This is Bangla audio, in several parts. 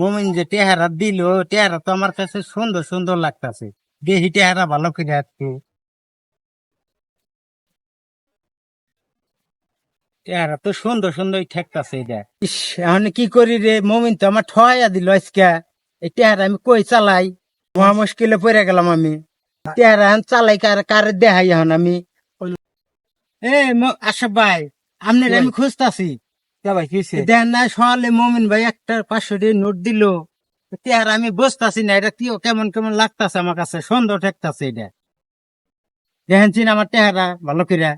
মমিন যে টেহারা দিল, টেহারা তো আমার কাছে সুন্দর সুন্দর লাগতাছে। দেখি টেহারা ভালো করে একটু, টেহারা তো সুন্দর সুন্দর ঠেকতাছে। এটা ইস, এখন কি করি রে, মমিন তো আমার ঠয়া দিল আজকে। এই টেহারা আমি কই চালাই, মহা মুশকিলে পড়ে গেলাম আমি। টেহারা এখন চালাই কারে দেখাই এখন আমি। আশা ভাই, আপনার আমি খুঁজতাছি। ভাই কি হয়েছে? দেন না সকালে মমিন ভাই একটা 500 টাকা নোট দিল। টেহারা আমি বুঝতাছি না, এটা কি কেমন কেমন লাগতাছে আমার কাছে, সুন্দর ঠেকতাছে। এটা দেখেন চিন আমার টেহারা ভালো করে।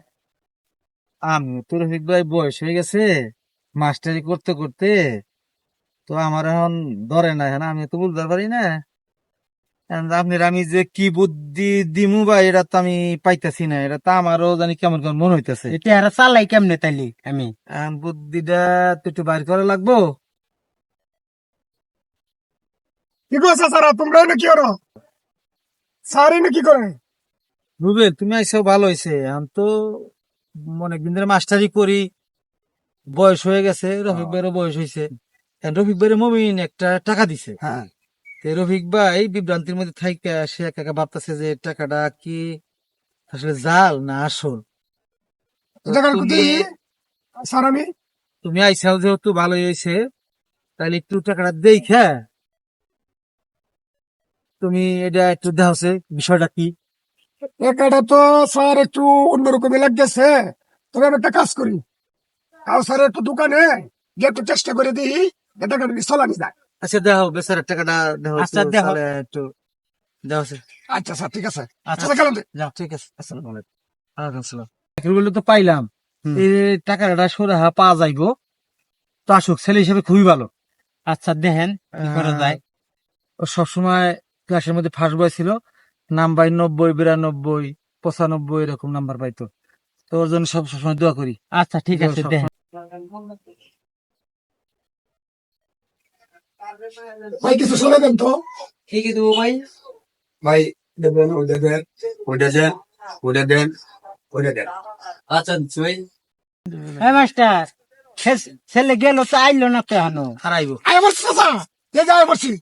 আমি তো রফিক ভাই বয়স হয়ে গেছে মাস্টারি করতে করতে, তো আমার এখন ধরে না, এখন আমি তো বুঝতে পারি না। এখন আপনার আমি যে কি বুদ্ধি দিমু বা এটা তো আমি পাইতেছি না, এটা তো আমারও জানি কেমন কেমন মনে হইতেছে। এই টেহারা চালাই কেমনে তাইলি আমি? এখন বুদ্ধিটা তো একটু বাইর করা লাগবো। কি করছে স্যার? তোমরা এনে কি করো? স্যার এনে কি করে? রুবেল, তুমি আইসো ভালো হয়েছে। এখন তো অনেকদিন ধরে মাস্টারি করি, বয়স হয়ে গেছে, রফিক ভাইয়েরও বয়স হয়েছে। এখন রফিক ভাইয়ের মমিন একটা টাকা দিছে। হ্যাঁ, তো রফিক ভাই বিভ্রান্তির মধ্যে থাইকা সে একা একা ভাবতেছে যে টাকাটা কি আসলে জাল না আসল। তো দেখার কুতি স্যার আমি তুমি আইসাও যেহেতু ভালোই হয়েছে, তাহলে একটু টাকাটা দেখা তুমি এটা একটু দেখাচ্ছে বিষয়টা কি। টাকাটা তো স্যার একটু অন্যরকমই লাগতেছে। তবে আমি একটা কাজ করি, তাও স্যার একটু দোকানে গিয়ে একটু চেষ্টা করে দিই, টাকাটা চলানি যায়। আচ্ছা দেখো বেচারার টাকাটা দেখো আচ্ছা, একটু, দেখো। তাহলে একটু দেখাচ্ছে। আচ্ছা স্যার, ঠিক আছে। আচ্ছা আচ্ছা গেলাম। যাও, ঠিক আছে। আসসালামু আলাইকুম। ওয়ালাইকুম আসসালাম। চাকরিগুলো তো পাইলাম, হুম। এই টাকাটা সুরাহা পাওয়া যাইবো তো আসুক, ছেলে হিসেবে খুবই ভালো। আচ্ছা দেখেন কি করা যায়। ও সবসময় ক্লাসের মধ্যে ফার্স্ট বয় ছিল, নাম্বার 90, 92, 95, 95 এরকম নাম্বার পাইতো। তো ওর জন্য সবসময় দোয়া করি। আচ্ছা ঠিক আছে, দেখেন। ভাই কিছু শুনে দেন তো। ঠিক আছে ভাই। ভাই দেবেন, ওইটা দেন, ওইটা দেন, ওইটা দেন, ওইটা দেন। আচ্ছা ভাই, হ্যাঁ মাস্টার, ছেলে গেল তো আইলো না তো এখনো। হারাইবো। আয় বলছি চাচা, যে যায় বলছি।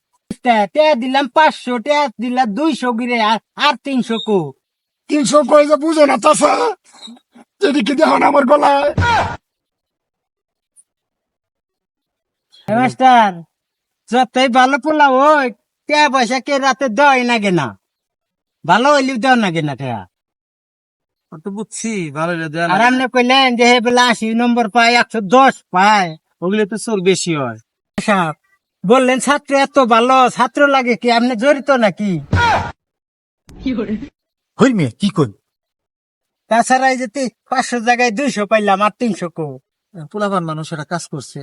টেয়া দিলাম 500, টেয়া দিলাম 200 গিরে, আর 300 কো। 300 কয়ে যে বুঝো না চাচা, এদিকে দেখো না আমার গলায়। হ্যাঁ মাস্টার, যতই ভালো পোলা ওই, টেয়া পয়সা কে রাতে দেয় না কেনা, ভালো হইলেও দেও না কেনা টেয়া। ও তো বুঝছি, ভালো দেওয়া আর লাগে। আপনি কইলেন যে হে বেলা 80 নম্বর পায়, 110 পায়। ওগুলো তো চোর বেশি হয়। সাহেব বললেন ছাত্র এত ভালো, ছাত্র লাগে কি আপনি জড়িত নাকি? হই মেয়ে কি কই, তাছাড়া এই যে 500 জায়গায় 200 পাইলাম, আর 300 কো। পোলাপান মানুষ একটা কাজ করছে,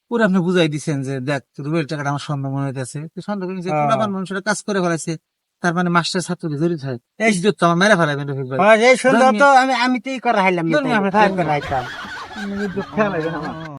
পুরো আপনি বুঝাই দিচ্ছেন যে দেখ রুবেল টাকাটা আমার সন্দেহ মনে হইতেছে, তো সন্দেহ করি যে পোলাপান মানুষ একটা কাজ করে ফেলাইছে, তার মানে মাস্টার ছাত্র জড়িত হয়। এই ইজ্জত তো আমার মেরে ফেলাইবেন রফিক ভাই। এই সুন্দর তো আমি তো ই করা হাইলাম, ধন্যবাদ, করা হাইতাম।